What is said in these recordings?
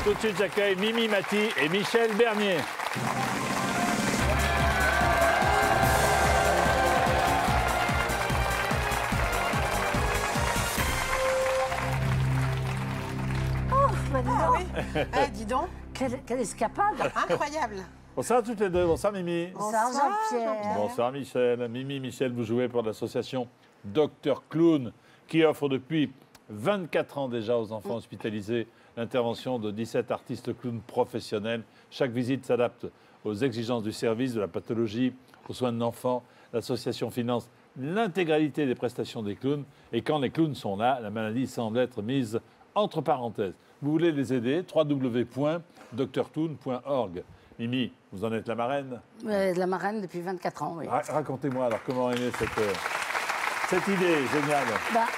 Tout de suite, j'accueille Mimi Mati et Michel Bernier. Dis donc. Quelle escapade. Incroyable. Bonsoir toutes les deux. Bonsoir Mimi. Bonsoir Jean-Pierre. Bonsoir Michel. Mimi, Michel, vous jouez pour l'association Dr Clown qui offre depuis 24 ans déjà aux enfants hospitalisés l'intervention de 17 artistes clowns professionnels. Chaque visite s'adapte aux exigences du service, de la pathologie, aux soins de l'enfant. L'association finance l'intégralité des prestations des clowns. Et quand les clowns sont là, la maladie semble être mise entre parenthèses. Vous voulez les aider, www.drclown.org. Mimi, vous en êtes la marraine? La marraine depuis 24 ans, oui. Racontez-moi alors comment est née cette idée géniale.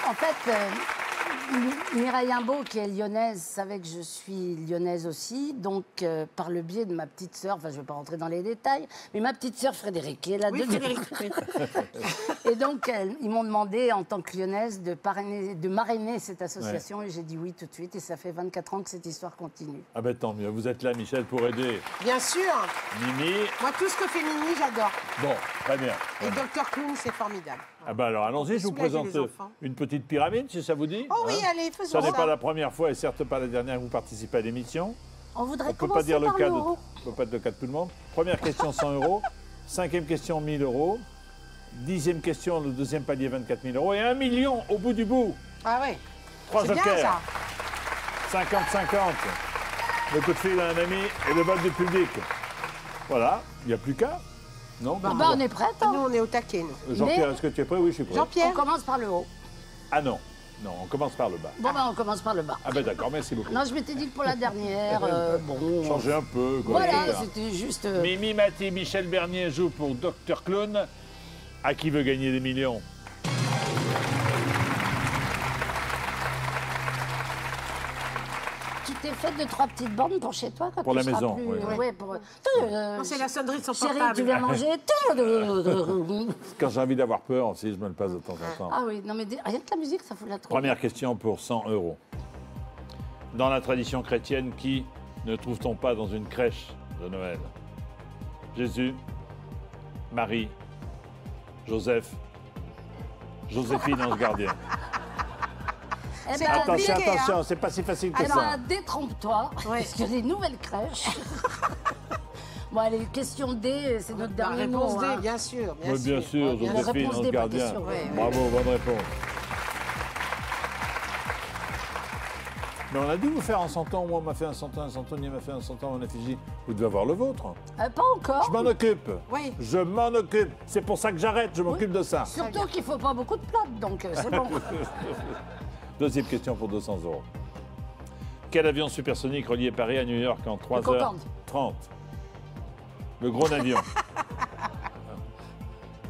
En fait, Mireille Imbeau, qui est lyonnaise, savait que je suis lyonnaise aussi. Donc, par le biais de ma petite sœur, enfin, je ne vais pas rentrer dans les détails, mais ma petite sœur Frédéric, qui est là dedans. Et donc, ils m'ont demandé, en tant que lyonnaise, de marrainer cette association. Ouais. Et j'ai dit oui tout de suite. Et ça fait 24 ans que cette histoire continue. Ah ben tant mieux. Vous êtes là, Michel, pour aider. Bien sûr. Mimi. Moi, tout ce que fait Mimi, j'adore. Bon, très bien. Et Dr Clown, c'est formidable. Ah ben alors, allons-y, je vous présente une petite pyramide, si ça vous dit. Oh oui, allez, faisons ça. Ça n'est pas la première fois et certes pas la dernière que vous participez à l'émission. On voudrait peut pas dire le cas de, on peut pas être le cas de tout le monde. Première question, 100 euros. Cinquième question, 1000 euros. 10e question, le deuxième palier, 24 000 euros. Et 1 million au bout du bout. Ah ouais. 3 jokers. 50-50. Le coup de fil à un ami et le vote du public. Voilà, il n'y a plus qu'à. Non, on est prêts. Nous, on est au taquet, nous. Jean-Pierre, est-ce que tu es prêt? Oui, je suis prêt. Jean-Pierre. On commence par le haut. Ah non. Non, on commence par le bas. Bon, on commence par le bas. Ah ben d'accord, merci beaucoup. Non, je m'étais dit que pour la dernière, bon... Changer un peu, quoi. Voilà, c'était juste... Mimi Mati, Michel Bernier joue pour Dr Clown. À qui veut gagner des millions? Tu t'es fait 2-3 petites bandes pour chez toi quand pour tu la maison, plus... oui. Ouais, pour... c'est la sonnerie de son Chérie, portable. tu viens manger. Quand j'ai envie d'avoir peur aussi, je me le passe de temps en temps. Ah oui, non mais rien que la musique, ça fout la trouille. Première question pour 100 euros. Dans la tradition chrétienne, qui ne trouve-t-on pas dans une crèche de Noël? Jésus, Marie, Joseph, Joséphine, ange gardien. Eh ben, attention, c'est pas si facile que ça. Détrompe-toi, parce que les nouvelles crèches... Bon, allez, question D, c'est notre dernier mot. Réponse D, bien sûr. Bien sûr, Joséphine, ange gardien. Bravo, bonne réponse. Mais on a dû vous faire un 100 ans, moi on m'a fait un 100 ans, un Santonier m'a fait un 100 ans en effigie. Vous devez avoir le vôtre. Pas encore. Je m'en occupe. Oui. Je m'en occupe. C'est pour ça que j'arrête, je m'occupe de ça. Surtout qu'il ne faut pas beaucoup de plates, donc c'est bon. Deuxième question pour 200 euros. Quel avion supersonique reliait Paris à New York en 3h30? Le gros avion.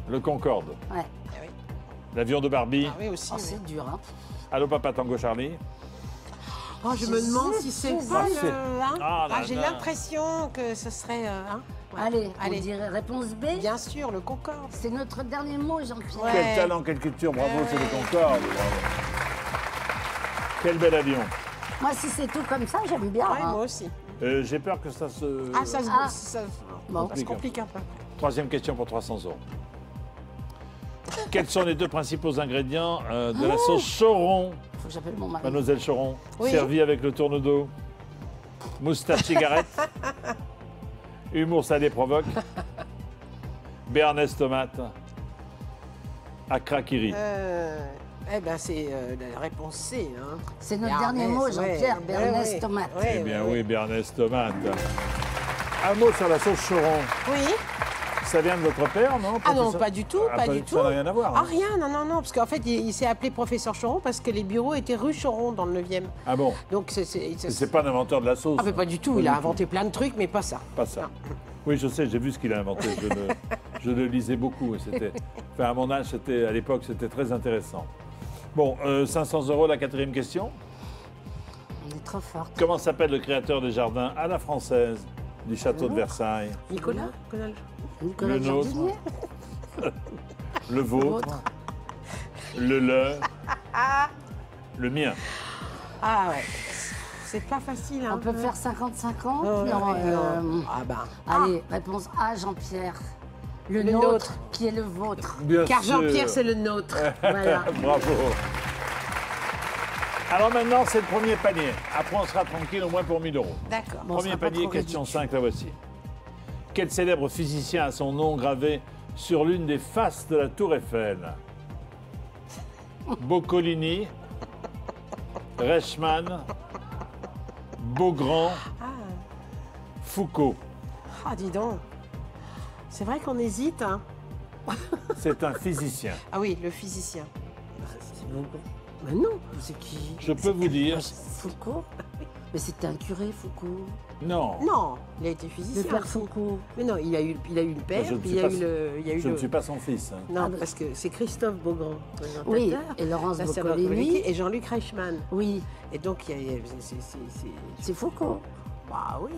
Le Concorde. Ouais. L'avion de Barbie. Ah oui, aussi. Oh, c'est dur, hein. Allô, Papa Tango Charlie. Oh, je me demande si c'est pas le... j'ai là. l'impression que ce serait... Allez, on dirait réponse B. Bien sûr, le Concorde. C'est notre dernier mot, Jean-Pierre. Ouais. Quel talent, quelle culture, bravo, c'est le Concorde. Bravo. Quel bel avion. Moi, si c'est tout comme ça, j'aime bien. Ouais, moi aussi. J'ai peur que ça se... Ça se complique un peu. Troisième question pour 300 euros. Quels sont les deux principaux ingrédients de la sauce Choron? Faut que j'appelle mon mari. Mademoiselle Choron, oui. Servie avec le tourne-dos, moustache cigarette, humour salé provoque, béarnaise tomate, akrakiri. Eh bien, c'est la réponse C. Hein. C'est notre dernier mot, Jean-Pierre, béarnaise tomate. Eh bien oui, béarnaise tomate. Un mot sur la sauce Choron. Oui. Ça vient de votre père, non? Ah non, pas du tout, pas du tout. Ça n'a rien à voir. Ah rien, non, parce qu'en fait, il s'est appelé professeur Choron parce que les bureaux étaient rue Choron dans le 9e. Ah bon? Donc c'est pas un inventeur de la sauce. Ah mais pas du tout, il a inventé plein de trucs, mais pas ça. Pas ça. Oui, je sais, j'ai vu ce qu'il a inventé. Je le lisais beaucoup. Enfin, à mon âge, à l'époque, c'était très intéressant. Bon, 500 euros, la quatrième question. On est trop forte. Comment s'appelle le créateur des jardins à la française du château de Versailles? Nicolas Le nôtre. Le vôtre. Le leur. Le mien. Ah ouais. c'est pas facile. Hein. On peut faire 50-50 Ouais, Non. non. Ah bah. Allez, réponse A, Jean-Pierre. Le nôtre, qui est le vôtre. Bien Car sûr. Jean-Pierre, c'est le nôtre. Voilà. Bravo. Alors maintenant, c'est le premier panier. Après, on sera tranquille au moins pour 1 000 euros. D'accord. Bon, on Premier sera pas panier, trop question ridicule. 5, la voici. Quel célèbre physicien a son nom gravé sur l'une des faces de la Tour Eiffel? Boccolini, Reichmann, Beaugrand, Foucault. Ah, dis donc. C'est vrai qu'on hésite. Hein. C'est un physicien. Ah oui, le physicien. C'est bon. Mais non. C'est qui Je peux vous dire, Foucault. Mais c'était un curé, Foucault. non, Non, il a été Le physicien. père aussi. Foucault. Mais non, il a eu le père, Je ne puis suis il y a pas- eu le. Il y a eu je le... ne suis pas son fils. hein. Non, parce que c'est Christophe Beaugrand, présentateur. Oui, et Laurence Ça, c'est Boccolini. et Jean-Luc Reichmann. Oui, Et donc, c'est Foucault. Bah oui.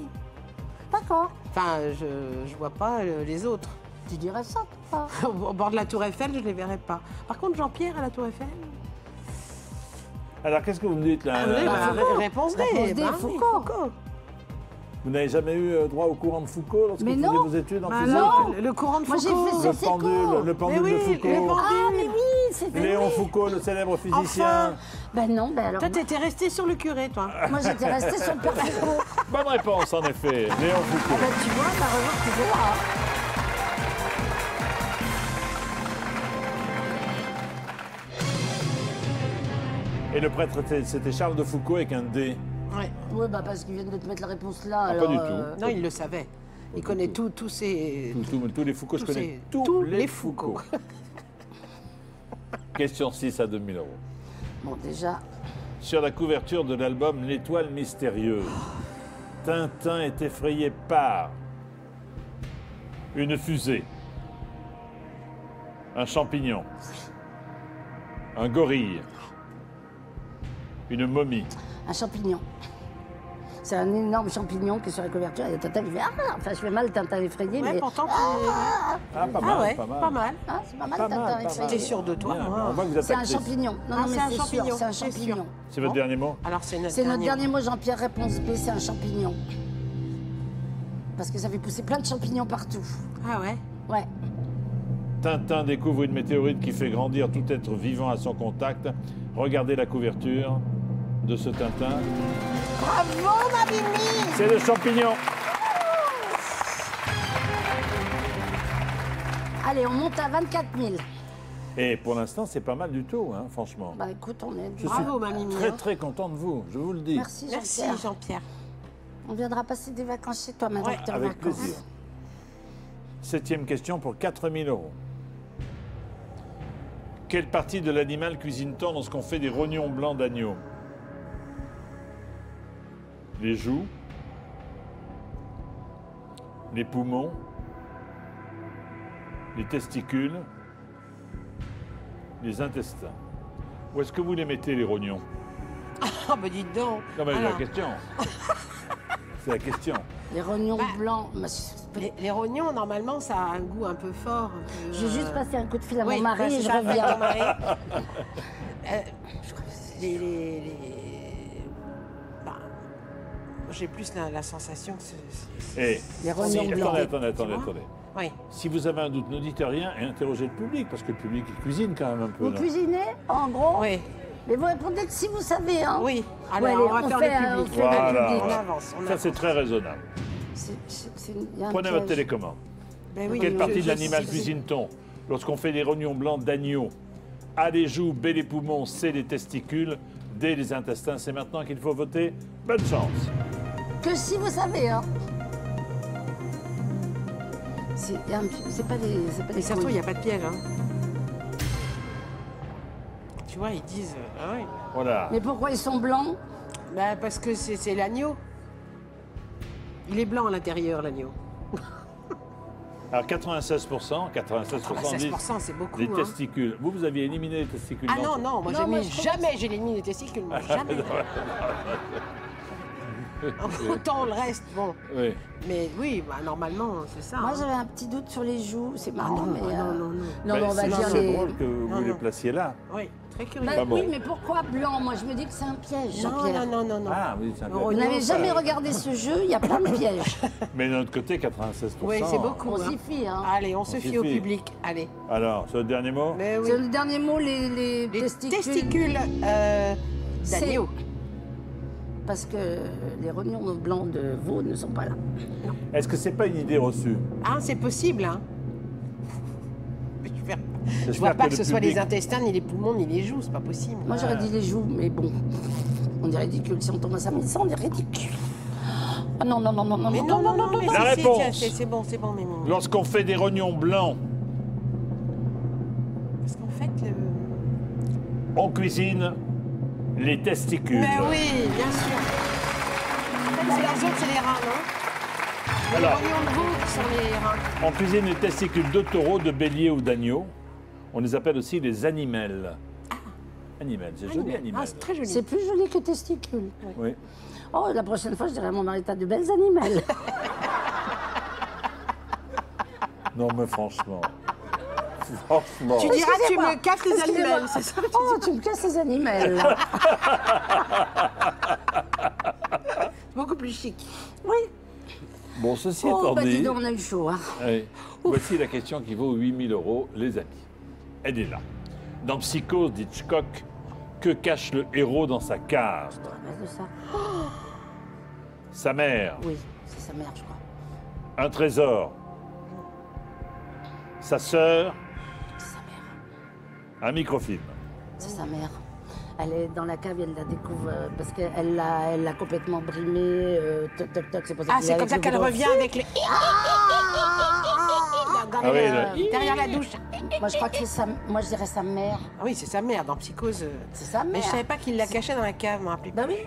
D'accord. Enfin, je vois pas les autres. Tu dirais ça, toi? Au bord de la Tour Eiffel, je ne les verrai pas. Par contre, Jean-Pierre à la Tour Eiffel. Alors, qu'est-ce que vous me dites là? Ah, oui, bah, Foucault. réponse D. Réponse D, bah oui, Foucault. Vous n'avez jamais eu droit au courant de Foucault lorsque Mais vous non. faisiez vos études en Bah physique? non, le courant de Moi, j'ai Foucault. fait Le Sciences Éco. pendule, le pendule Mais oui, de le Foucault. pendule. Ah, mais oui, c'était Léon oui. Foucault, le célèbre physicien. Enfin. Ben non, ben alors. Toi, t'étais resté sur le curé, toi. Moi, j'étais restée sur le père Foucault. Bonne réponse, en effet. Léon Ah Foucault. ben, tu vois, t'as raison, tu verras. Et le prêtre, c'était Charles de Foucault avec un D. Ouais. Oui, bah parce qu'ils viennent de te mettre la réponse là. Ah, pas alors, du tout. Non, il le savait. Il connaît tous ces. Tous les Foucault, je Tous connais ces- tous, tous les les Foucault. Question 6 à 2 000 euros. Bon, déjà, Sur la couverture de l'album L'étoile mystérieuse, Tintin est effrayé par une fusée, un champignon, un gorille, une momie. un champignon. C'est un énorme champignon qui est sur la couverture et Tintin il fait ah, enfin je fais mal Tintin effrayé, Ouais, mais pourtant, Ah, pas mal, ah ouais, pas mal. pas mal. ah, c'est pas mal Pas Tintin mal, pas effrayé. T'es sûr de toi, Bien, moi. on voit que vous êtes C'est un actrice. champignon. Non, Ah, non, mais c'est un c'est sûr, champignon, c'est un c'est sûr. champignon. C'est votre dernier mot? Alors, c'est notre C'est notre dernier. dernier mot, Jean-Pierre, réponse B, c'est un champignon. Parce que ça fait pousser plein de champignons partout. Ah ouais. Ouais. Tintin découvre une météorite qui fait grandir tout être vivant à son contact. Regardez la couverture de ce Tintin. Bravo, ma Mimi. C'est le champignon. Allez, on monte à 24 000. Et pour l'instant, c'est pas mal du tout, hein, franchement. Bah écoute, on est... Je Bravo, suis ma Mimi. très hein. très content de vous, je vous le dis. Merci, Merci, Jean-Pierre. Jean-Pierre. On viendra passer des vacances chez toi maintenant Ouais, que t'es en Avec vacances. plaisir. 7e question pour 4 000 euros. Quelle partie de l'animal cuisine-t-on lorsqu'on fait des rognons blancs d'agneau? Les joues, les poumons, les testicules, les intestins. Où est-ce que vous les mettez, les rognons? Ah, bah dites donc. Non, mais c'est la Alors, question. C'est la question. Les rognons Bah, blancs. Bah, les rognons, normalement, ça a un goût un peu fort. je vais juste passer un coup de fil à mon Oui, mari bah, et c'est je ça, reviens. ton mari. Les... Bah, j'ai plus la sensation que Et Les rognons si, blancs. attendez. Tu vois? Oui. Si vous avez un doute, ne dites rien et interrogez le public, parce que le public il cuisine quand même un peu. Vous là. cuisinez, en gros. Oui. Mais vous répondez que si vous savez, hein. Oui. Alors, Ouais, allez, on va on faire fait, le on public. fait le Voilà, public. On voilà. avance. On Ça, avance. c'est très raisonnable. Il y a un Prenez votre piège. télécommande. Ben oui, Quelle je- partie je- de l'animal je- cuisine-t-on lorsqu'on fait des rognons blancs d'agneau? A, les joues, B, les poumons, C, les testicules, D, les intestins. C'est maintenant qu'il faut voter. Bonne chance. Que si vous savez, hein. C'est pas des. C'est pas Mais des ça se trouve, il n'y couilles. a pas de piège. Hein. Tu vois, ils disent. Ah oui. Voilà. Mais pourquoi ils sont blancs? Bah, parce que c'est l'agneau. Il est blanc à l'intérieur, l'agneau. Alors 96%, 96% disent 16%, c'est beaucoup. les hein. testicules. Vous aviez éliminé les testicules. Ah non, non, moi, Non, j'ai moi, mis je trouve jamais, j'ai éliminé les testicules, moi, jamais. Autant le reste, bon. Oui. Mais oui, bah, normalement, c'est ça. Moi, hein. j'avais un petit doute sur les joues. C'est Ah marrant, non, mais. ah non, non, non. Non, Ben, on va c'est dire c'est les. drôle que vous Non, les non. placiez là. Oui, Très curieux. Bah Pas bon. oui, mais pourquoi blanc? Moi, je me dis que c'est un piège, Jean-Pierre. Non. Ah oui, c'est Vous incroyable. n'avez jamais regardé ce jeu, il y a plein de pièges. Mais d'un autre côté, 96%. Oui, c'est beaucoup. On hein. s'y fie, hein. Allez, on se s'y fie au fie. public. Allez. Alors, c'est le dernier mot Mais oui. C'est le dernier mot, les Les testicules. testicules C'est- d'agneau. Parce que les rognons blancs de veau ne sont pas là. Est-ce que c'est pas une idée reçue? Ah, c'est possible, hein. Je J'espère vois pas que le ce soit les public- intestins, ni les poumons, ni les joues, c'est pas possible. Moi, j'aurais dit les joues, mais bon. On est ridicule. Si on tombe à ça, mais ça, on est ridicule. Ah non, non, non, non, non, Mais non, non, non, mais La si, réponse. tiens, c'est bon, Mimi. Lorsqu'on fait des rognons blancs, Parce qu'en fait, on cuisine les testicules. Mais oui, bien sûr. En fait, c'est les autres, c'est les reins, non? Alors. Les rognons de veau qui sont les reins. On cuisine les testicules de taureau, de bélier ou d'agneau. On les appelle aussi les animels. Animels, c'est joli, animal. Ah, c'est très joli. C'est plus joli que testicules. Oui. Oh, la prochaine fois, je dirais à mon mari, t'as de belles animales. Non, mais franchement. Franchement. Tu diras, tu Excusez-moi. me casses les Excusez-moi. animaux, c'est ça? Oh, tu me casses les animaux. Beaucoup plus chic. Oui. Bon, ceci Oh, étant bah dis dit, donc, on a eu chaud, hein. oui, voici la question qui vaut 8 000 €, les amis. Elle est là. Dans Psychose d'Hitchcock, que cache le héros dans sa cave? Tu te rappelles de ça? Sa mère, Oui, c'est sa mère, je crois. un trésor. Sa sœur, C'est sa mère. un microfilm. C'est sa mère. Elle est dans la cave et elle la découvre parce qu'elle l'a complètement brimée. Toc, toc, toc, c'est pour ça Ah, qu'il est c'est avec comme ça le qu'elle boudin. revient avec les... Ah oui, là. Derrière la douche. Moi, je crois que c'est sa... Moi, je dirais sa mère. Ah oui, c'est sa mère dans Psychose. C'est sa mère. Mais je savais pas qu'il la cachait dans la cave, je me rappelais Bah plus. oui,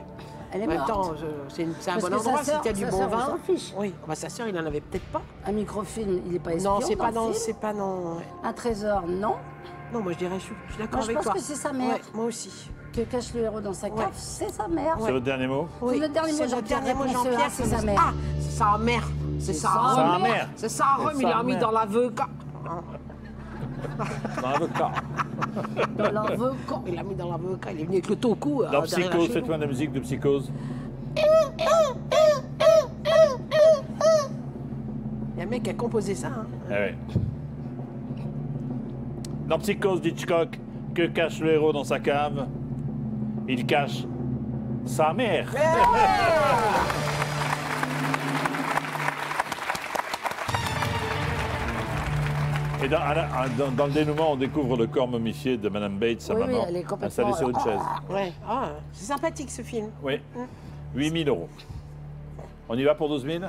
elle est En même morte. temps, c'est un Parce bon que sa endroit si sœur- tu as du sa bon sœur, on vin. s'en fiche. Oui, bah, sa sœur, il en avait peut-être pas. Un microfilm, il n'est pas espion Non, c'est pas dans le dans... film. C'est pas dans... Un trésor, non. Non, moi je dirais, je suis d'accord Moi, je avec pense toi. que c'est sa mère. Ouais, moi aussi. Que cache le héros dans sa cave, Ouais. c'est sa mère. C'est votre dernier mot? C'est notre dernier mot, c'est notre Jean-Pierre. dernier mot, Réponse A, Jean-Pierre, c'est sa mère. Ah, c'est sa mère. C'est sa Sa rhum. mère. C'est sa rhum, il l'a mis dans l'avocat. Dans l'avocat. Dans l'avocat. Il l'a mis dans l'avocat, il est venu avec le toku. Dans Psychose, faites-moi de la musique de Psychose. Il y a un mec qui a composé ça. Hein. Ah oui. Dans Psychose d'Hitchcock, que cache le héros dans sa cave? Il cache sa mère. Et dans le dénouement, on découvre le corps momifié de Madame Bates, sa Oui, oui, maman, elle est complètement- installée sur une chaise. Ouais. Ah, c'est sympathique ce film. Oui. 8 000 €. On y va pour 12 000?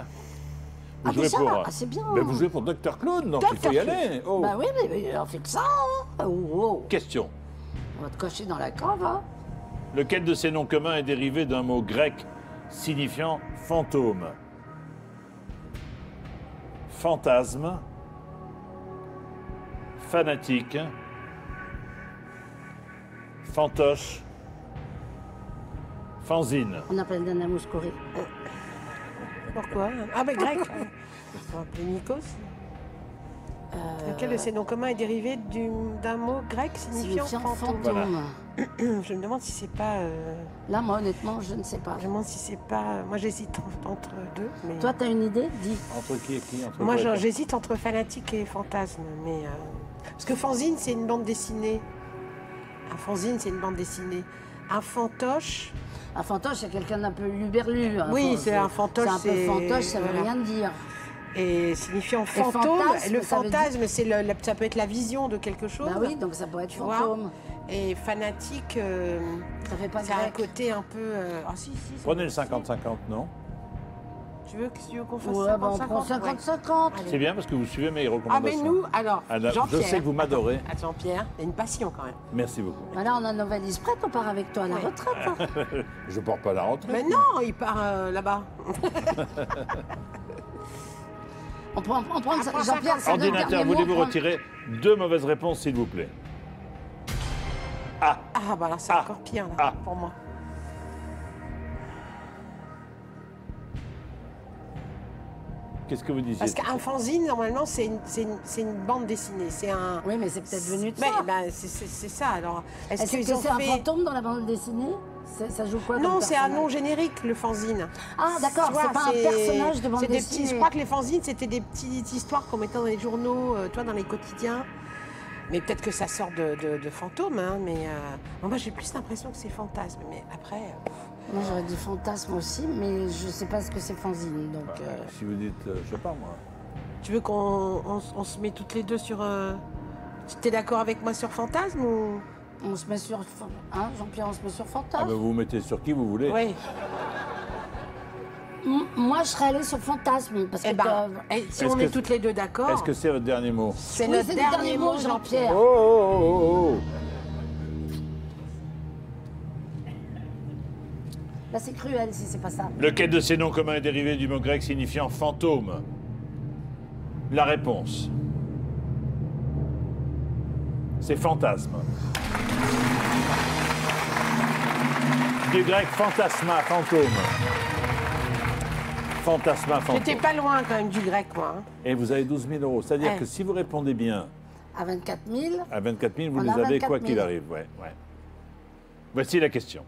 Ah, déjà? Ah, c'est bien. Ben, vous jouez pour Dr. Clown, donc il faut y Dr. aller. Oh. Bah oui, mais on fait que ça. Hein. Oh, oh. Question. On va te cocher dans la cave, hein. Lequel de ces noms communs est dérivé d'un mot grec signifiant fantôme? Fantasme, fanatique, fantoche, fanzine. On appelle Dana Mouskouri. Pourquoi? Ah, ben grec. On va appeler Nikos. Lequel de ces noms communs est dérivé d'un mot grec signifiant Signifiant fantôme? fantôme. Voilà. Je me demande si c'est pas. Là, moi, honnêtement, je ne sais pas. Je me demande si c'est pas. Moi, j'hésite entre deux. Mais... Toi, t'as une idée? Dis. Entre qui et qui? Entre Moi, quoi et quoi? j'hésite entre fanatique et fantasme. Mais parce que fanzine, c'est une bande dessinée. Un fanzine, c'est une bande dessinée. Un fantoche. Un fantoche, c'est quelqu'un d'un peu luberlu. Hein. Oui, Enfin, c'est un fantoche, C'est un peu c'est- fantoche, ça veut voilà. rien dire. Et signifiant fantôme, fantasme, le ça veut fantasme, c'est ça peut être la vision de quelque chose. Bah oui, donc ça pourrait être Tu vois. fantôme. Et fanatique, Ça fait pas c'est un grec. côté un peu. Ah si, si. ça Prenez le peut aussi. 50-50, non? Tu veux qu'on fasse Ouais, bah on 50-50? prend 50-50. Allez. C'est bien parce que vous suivez mes Ah recommandations. mais nous, alors, Ah, là, Jean-Pierre. je sais que vous m'adorez. Ah, Jean-Pierre, il y a une passion quand même. Merci beaucoup. Voilà, on a nos valises prêtes, on part avec toi à la Ouais. retraite. hein. Je ne porte pas la retraite. Mais non, il part là-bas. On prend ça. prend Jean-Pierre, c'est notre Ordinateur, dernier mot, voulez-vous on prend- retirer 2 mauvaises réponses, s'il vous plaît? Ah bah là, c'est Ah. encore pire là, Ah. pour moi. Qu'est-ce que vous disiez? Parce qu'un fanzine, normalement, c'est une bande dessinée. C'est un. Oui, mais c'est peut-être venu de Mais, ça. ben, c'est ça. Alors, Est-ce que qu'ils ont c'est un fait. fantôme dans la bande dessinée? Ça joue quoi Non, comme c'est un personnage? nom générique, le fanzine. Ah, d'accord, Tu vois, c'est pas un personnage de bande c'est des dessinée. petits. Je crois que les fanzines, c'était des petites histoires qu'on mettait dans les journaux, toi, dans les quotidiens. Mais peut-être que ça sort de fantômes, hein, mais moi j'ai plus l'impression que c'est fantasme. Mais après, Moi, j'aurais dit fantasme aussi, mais je sais pas ce que c'est fanzine, donc... Si vous dites, je sais pas moi. tu veux qu'on se met toutes les deux sur. Tu es d'accord avec moi sur fantasme ou. On se met sur... Hein, Jean-Pierre, on se met sur Ah fantasme? ben vous vous mettez sur qui vous voulez. Oui. Moi, je serais allée sur fantasme, parce que... Eh ben, si on Est-ce est que- toutes les deux d'accord. Est-ce que c'est votre dernier mot? c'est Oui, notre c'est le dernier mot, Jean-Pierre. Oh, oh, oh, oh, Là, c'est cruel si c'est pas ça. oh. Lequel de ces noms communs est dérivé du mot grec signifiant fantôme? La réponse. C'est fantasme. Du grec fantasma, fantôme. Fantasma, fantôme. J'étais pas loin quand même du grec, moi. hein. Et vous avez 12 000 euros. C'est-à-dire Ouais. que si vous répondez bien À 24 000, à 24 000, vous On les a avez 24 quoi 000. qu'il arrive. Ouais, ouais. Voici la question.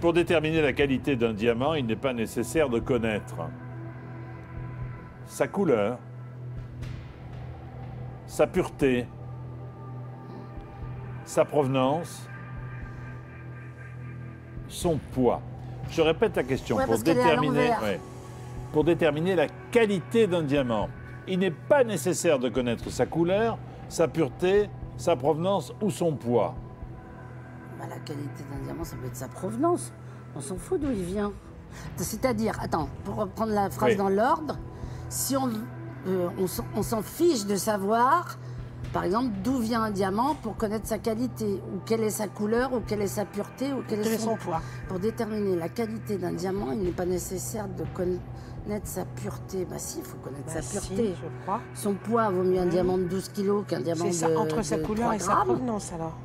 Pour déterminer la qualité d'un diamant, il n'est pas nécessaire de connaître sa couleur, sa pureté, sa provenance, son poids. Je répète la question. Ouais, parce qu'elle est à l'envers. Pour déterminer la qualité d'un diamant, il n'est pas nécessaire de connaître sa couleur, sa pureté, sa provenance ou son poids. bah, la qualité d'un diamant, ça peut être sa provenance. On s'en fout d'où il vient. C'est-à-dire, attends, pour reprendre la phrase Oui. dans l'ordre, si on s'en fiche de savoir, par exemple, d'où vient un diamant pour connaître sa qualité, ou quelle est sa couleur, ou quelle est sa pureté, ou quel Quel est est son poids? Pour déterminer la qualité d'un diamant, il n'est pas nécessaire de connaître sa pureté. Bah si, il faut connaître sa Si, pureté. je crois. Son poids vaut mieux un diamant de 12 kilos qu'un diamant C'est ça, de entre sa de couleur 3 et sa grammes. provenance alors.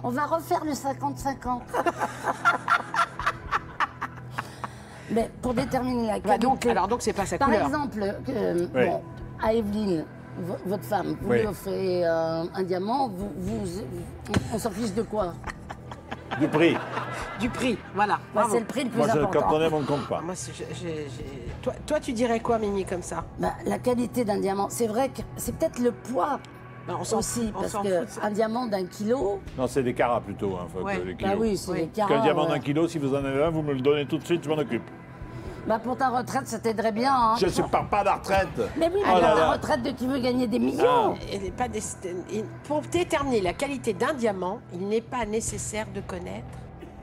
On va refaire le 50-50. Mais pour déterminer la Bah donc, qualité... alors donc c'est pas sa Par couleur. exemple, Oui. bon, à Evelyne, votre femme, vous Oui. lui offrez un diamant, on s'en fiche de quoi? Du prix. Du prix, voilà. Bah, bravo. c'est le prix le plus Moi, je, important. quand on aime, on ne compte pas. Moi, toi, tu dirais quoi, Mimi, comme ça? Bah, la qualité d'un diamant, c'est vrai que c'est peut-être le poids Non, on s'en aussi, fout, on parce s'en fout de ça. qu'un diamant d'1 kilo, Non, c'est des carats plutôt. Hein, faut que Ouais. les bah kilos. oui, c'est Oui. des Qu'un carats. diamant ouais. d'un kilo, si vous en avez un, vous me le donnez tout de suite, je m'en occupe. Bah, pour ta retraite, ça t'aiderait bien. Hein. Je ne pars pas à la retraite. Mais oui, Oh mais là la là. retraite de qui veut gagner des Ah. millions. Elle est pas pour déterminer la qualité d'un diamant, il n'est pas nécessaire de connaître.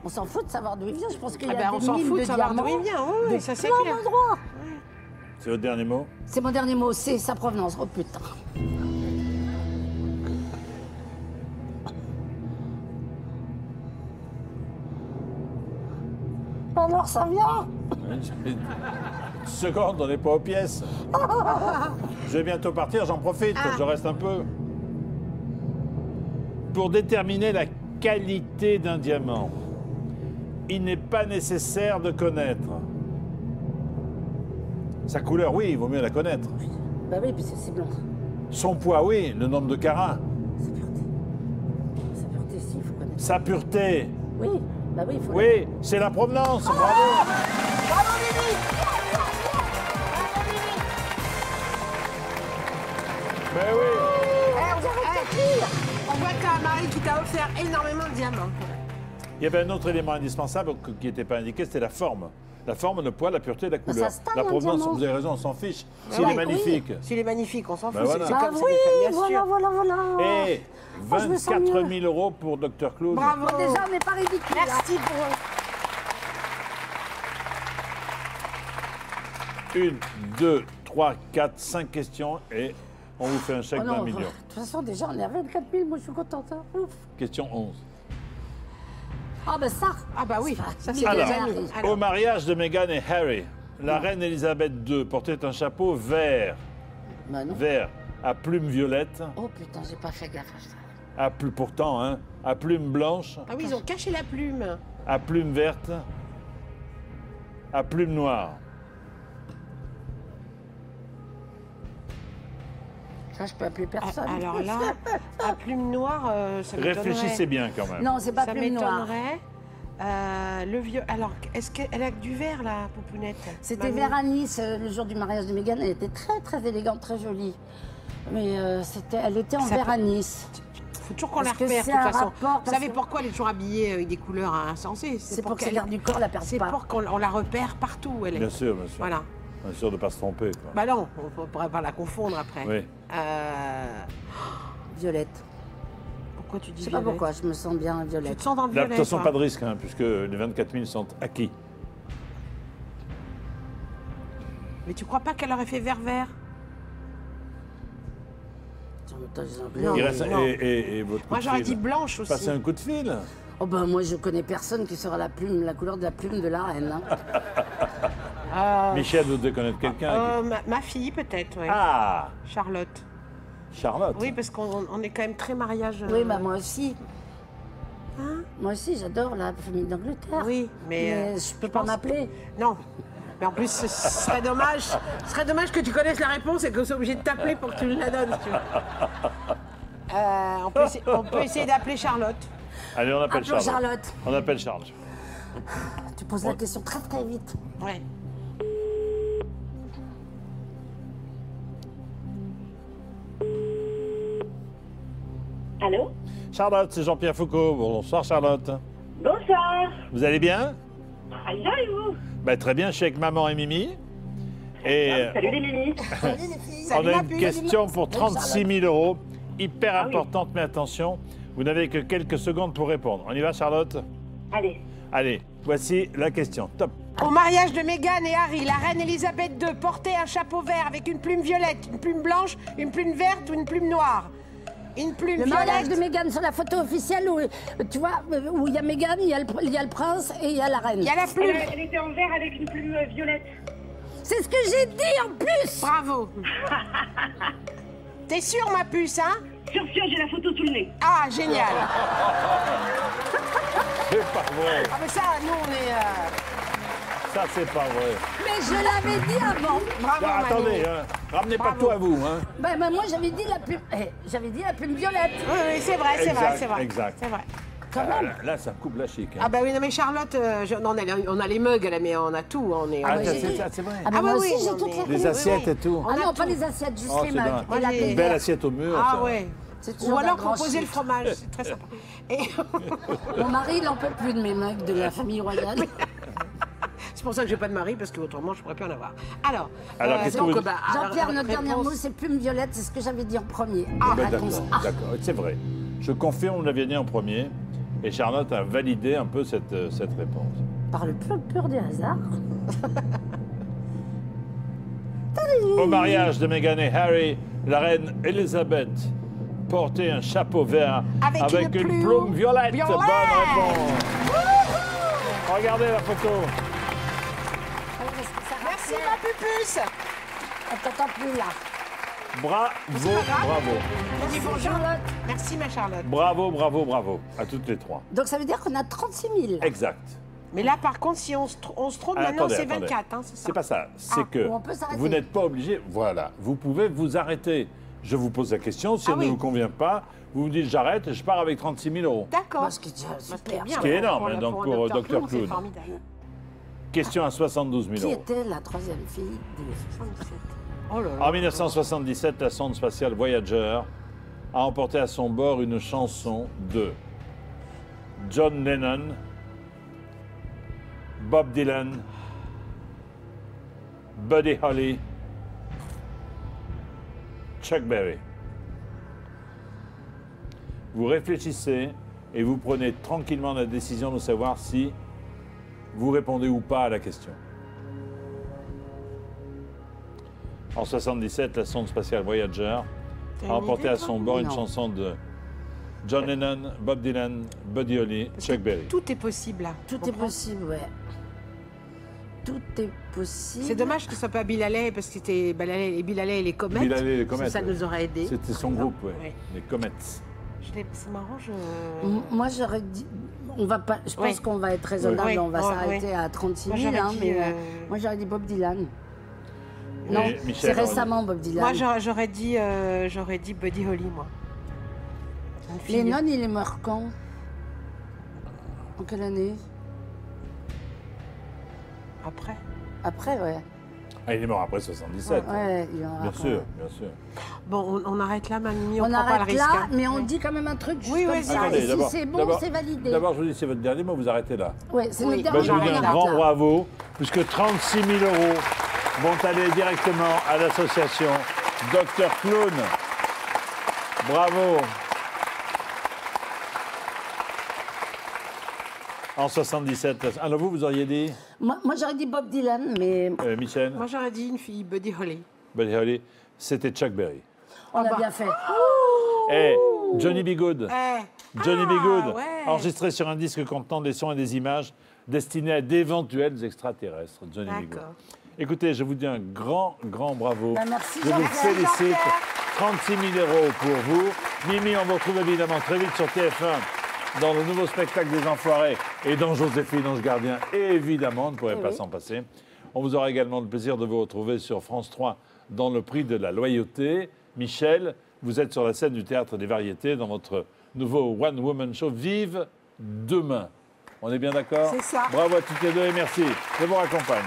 On s'en fout de savoir d'où il vient. Je pense qu'il y Ah a ben, on des s'en mines fout de de savoir diamants d'où il vient, oui, de ça, c'est plein clair. d'endroits. C'est votre dernier mot? C'est mon dernier mot, c'est sa provenance. Oh putain. Alors ça vient. Une seconde, on n'est pas aux pièces. Je vais bientôt partir, j'en profite, je reste un peu. Pour déterminer la qualité d'un diamant, il n'est pas nécessaire de connaître sa couleur, oui, il vaut mieux la connaître. Bah oui, puisque c'est blanc. Son poids, oui, le nombre de carats. Sa pureté. Sa pureté, si, il faut connaître. Sa pureté, Oui, bah oui, il faut. oui, c'est la provenance, bravo. Bravo, Mimi. Ben oui. On voit que t'as un mari qui t'a offert énormément de diamants. Il y avait un autre élément indispensable qui n'était pas indiqué, c'était la forme. La forme, le poids, la pureté, la couleur. se taille, La un provenance, diamant. vous avez raison, on s'en fiche. S'il ouais, est magnifique. S'il est magnifique, on s'en fout. Ben voilà. C'est Bah comme oui, bien voilà, sûr. voilà. Et Oh, je me sens 24 mieux. 000 euros pour Dr Clown. Bravo. Bon, déjà, on n'est pas ridicule. Merci hein. pour. 1, 2, 3, 4, 5 questions et on vous fait un chèque Oh de 20 non, millions. de toute façon, déjà, on est à 24 000. Moi, je suis contente. Hein. Ouf. Question 11. Ah, ben ça. Ah bah oui, ça c'est Alors, des amis. Au mariage de Meghan et Harry, la reine Elisabeth II portait un chapeau vert, Bah non. vert à plumes violettes, Oh putain, j'ai pas fait gaffe à ça. à pourtant, hein, à plumes blanches, Ah oui, ils ont caché la plume. à plumes vertes, à plumes noires. Ça, je peux appeler personne. Alors là, à plume noire, ça m'étonnerait. Réfléchissez bien quand même. Non, c'est pas Ça plume noire. m'étonnerait. Le vieux. Alors, est-ce qu'elle a du vert, la poupounette? C'était Mamie vers à Nice, le jour du mariage de Mégane. Elle était très, très élégante, très jolie. Mais elle était en Ça vert peut- à Nice. Faut toujours qu'on la Parce que repère, de c'est toute un façon. rapport, Vous parce savez que- pourquoi elle est toujours habillée avec des couleurs insensées? C'est pour que ses gardes du corps la perdent C'est pas. pour qu'on la repère partout où elle est. Bien sûr, bien sûr. Voilà. Bien sûr de ne pas se tromper. Quoi. Bah non, on ne pourrait pas la confondre après. Oui. Violette. Pourquoi tu dis Je sais pas violette? pourquoi, je me sens bien Tu violette. te sens dans le Là, violet, de toute façon, toi. pas de risque, hein, puisque les 24 000 sont acquis. Mais tu crois pas qu'elle aurait fait vert-vert? Non, Il reste, non. et votre coup Moi de j'aurais fil. dit blanche aussi. Passez un coup de fil. Oh ben moi je connais personne qui sera la couleur de la plume de la reine. Hein. Michel, vous devez connaître quelqu'un. Ma fille peut-être, ouais. Ah, Charlotte. Charlotte. Oui, parce qu'on est quand même très mariage. Oui, bah moi aussi. Hein? Moi aussi, j'adore la famille d'Angleterre. Oui, mais, je peux pas m'appeler. Non. Mais en plus, ce serait dommage que tu connaisses la réponse et qu'on soit obligé de t'appeler pour que tu me la donnes, si tu veux. On peut essayer d'appeler Charlotte. Allez, on appelle Appelons Charlotte. Charlotte. On appelle Charles. Tu poses la question très très vite. Ouais. Allô? Charlotte, c'est Jean-Pierre Foucault. Bonsoir Charlotte. Bonsoir. Vous allez bien? Allez, et vous? Très bien, je suis avec maman et Mimi. Et Salut les Mimi. on Salut, a ma une puce. question pour 36 000 euros. Hyper Ah oui. importante, mais attention, vous n'avez que quelques secondes pour répondre. On y va Charlotte? Allez. Allez, voici la question. Top. Au mariage de Meghan et Harry, la reine Elisabeth II portait un chapeau vert avec une plume violette, une plume blanche, une plume verte ou une plume noire. Une plume Le mariage violette. de Meghan sur la photo officielle où tu vois où il y a Meghan, il y a le prince et il y a la reine. Il y a la plume. Elle était en vert avec une plume violette. C'est ce que j'ai dit en plus. Bravo. T'es sûre, ma puce, hein? Sur j'ai la photo sous le nez. Ah, génial. C'est pas vrai. Ah, mais ça, nous, on est... Ça, c'est pas vrai. Mais je l'avais dit avant. Bravo, Bah, Manu. attendez, hein. Ramenez pas Bravo. tout à vous. Hein. Ben, moi j'avais dit la plume. J'avais dit la plume violette. Oui, oui, c'est vrai, c'est vrai, Exact, c'est vrai. exact. C'est vrai. Quand Ah, même. là, ça coupe la chic. Hein. Ah bah oui, non mais Charlotte, on a les mugs, là, mais on a tout. On est, Ah, oui, c'est j'ai- ça, c'est vrai. Ah, ben, Ah, moi oui, aussi oui, j'ai non, toutes mais- les Les couleurs. assiettes et tout. On Ah a non, tout. pas les assiettes, juste Oh, les c'est mugs. dingue. Et la Une Une télé. belle assiette au mur. Ah ça. ouais. C'est toujours Ou alors d'un grand proposer le chic. fromage, c'est très sympa. Et Mon mari, il n'en peut plus de mes mugs de la famille royale. c'est pour ça que j'ai pas de mari, parce qu'autrement je pourrais plus en avoir. Alors, qu'est-ce que vous dites Jean-Pierre, notre dernier réponse- mot, c'est plume violette, c'est ce que j'avais dit en premier. Ah, La ben, réponse d'accord, A. d'accord, c'est vrai. Je confirme, on l'avait dit en premier. Et Charlotte a validé un peu cette réponse. Par le pur des hasards. Au mariage de Meghan et Harry, la reine Elisabeth portait un chapeau vert Avec une une plume plume violette. violette. Bonne réponse. Regardez la photo. Merci ma pupuce. Elle t'entend plus là. Bravo, bravo. On dit bonjour. Charlotte. Merci ma Charlotte. Bravo, bravo, bravo. À toutes les trois. Donc ça veut dire qu'on a 36 000. Exact. Mais là par contre, si on se trompe, maintenant Attendez, c'est attendez. 24, hein, c'est ça. C'est pas ça. C'est que on peut s'arrêter. vous n'êtes pas obligé. Voilà. Vous pouvez vous arrêter. Je vous pose la question. Si Ah elle oui. ne vous convient pas, vous vous dites j'arrête et je pars avec 36 000 euros. D'accord. Moi, ce qui est déjà Bah, c'est super. bien, Ce qui est énorme, pour hein, le- donc, pour un Dr. Clown, c'est Clown. formidable. Question à 72 000 Qui euros. était la troisième fille des 77? Oh là là. En 1977, la sonde spatiale Voyager a emporté à son bord une chanson de John Lennon, Bob Dylan, Buddy Holly, Chuck Berry. Vous réfléchissez et vous prenez tranquillement la décision de savoir si vous répondez ou pas à la question. En 77, la sonde spatiale Voyager T'as a une emporté idée, à toi son bord une Non. chanson de John Lennon, Bob Dylan, Buddy Holly, Chuck Berry. Tout est possible là. Tout est possible, ouais. Tout est possible. C'est dommage que ce soit pas Bill Haley, parce que c'était Bill Haley et les comètes. Bill Haley et les comètes, Ça ouais. nous aurait aidé. C'était son groupe, ouais. Ouais. Les Comets. C'est marrant, je... Moi, j'aurais dit. On va pas, je pense Oui. qu'on va être raisonnable, Oui. on va Oui, s'arrêter oui. à 36 Moi, 000. j'aurais hein, dit, mais moi, j'aurais dit Bob Dylan. Non, Et Michel, c'est alors, récemment Bob Dylan. Moi, j'aurais dit Buddy Holly, moi. Une fille. Lennon, il est mort quand? En quelle année? Après. Après, ouais. Ah, il est mort après 77. Ouais, il est mort Bien après. sûr, bien sûr. Bon, on arrête là, Mamie. On prend pas le arrête risque. là, hein. mais on dit quand même un truc juste Oui, comme oui, ça. Attendez, Et si d'abord- c'est bon, d'abord- c'est validé. D'abord, je vous dis, c'est votre dernier mot, vous arrêtez là. Ouais, c'est Oui. notre Ben, dernier je vous dis mot, un on arrête grand là. bravo, puisque 36 000 € vont aller directement à l'association Dr Clown. Bravo. En 77. Alors vous auriez dit, Moi j'aurais dit Bob Dylan, mais Michel, Moi, j'aurais dit une fille, Buddy Holly. Buddy Holly, c'était Chuck Berry. on bah. a bien fait. Et Johnny B. Good. Johnny B. Good, ouais. enregistré sur un disque contenant des sons et des images destinés à d'éventuels extraterrestres. Johnny B. Good. D'accord. Écoutez, je vous dis un grand, grand bravo. Bah, merci, Je vous Jean-Pierre. félicite. 36 000 € pour vous. Mimi, on vous retrouve évidemment très vite sur TF1 dans le nouveau spectacle des Enfoirés et dans Joséphine, Ange Gardien. Et évidemment, on ne pourrait pas s'en passer. On vous aura également le plaisir de vous retrouver sur France 3 dans le prix de la loyauté. Michel, vous êtes sur la scène du Théâtre des Variétés dans votre nouveau One Woman Show. Vive demain. On est bien d'accord? C'est ça. Bravo à toutes les deux et merci. Je vous raccompagne.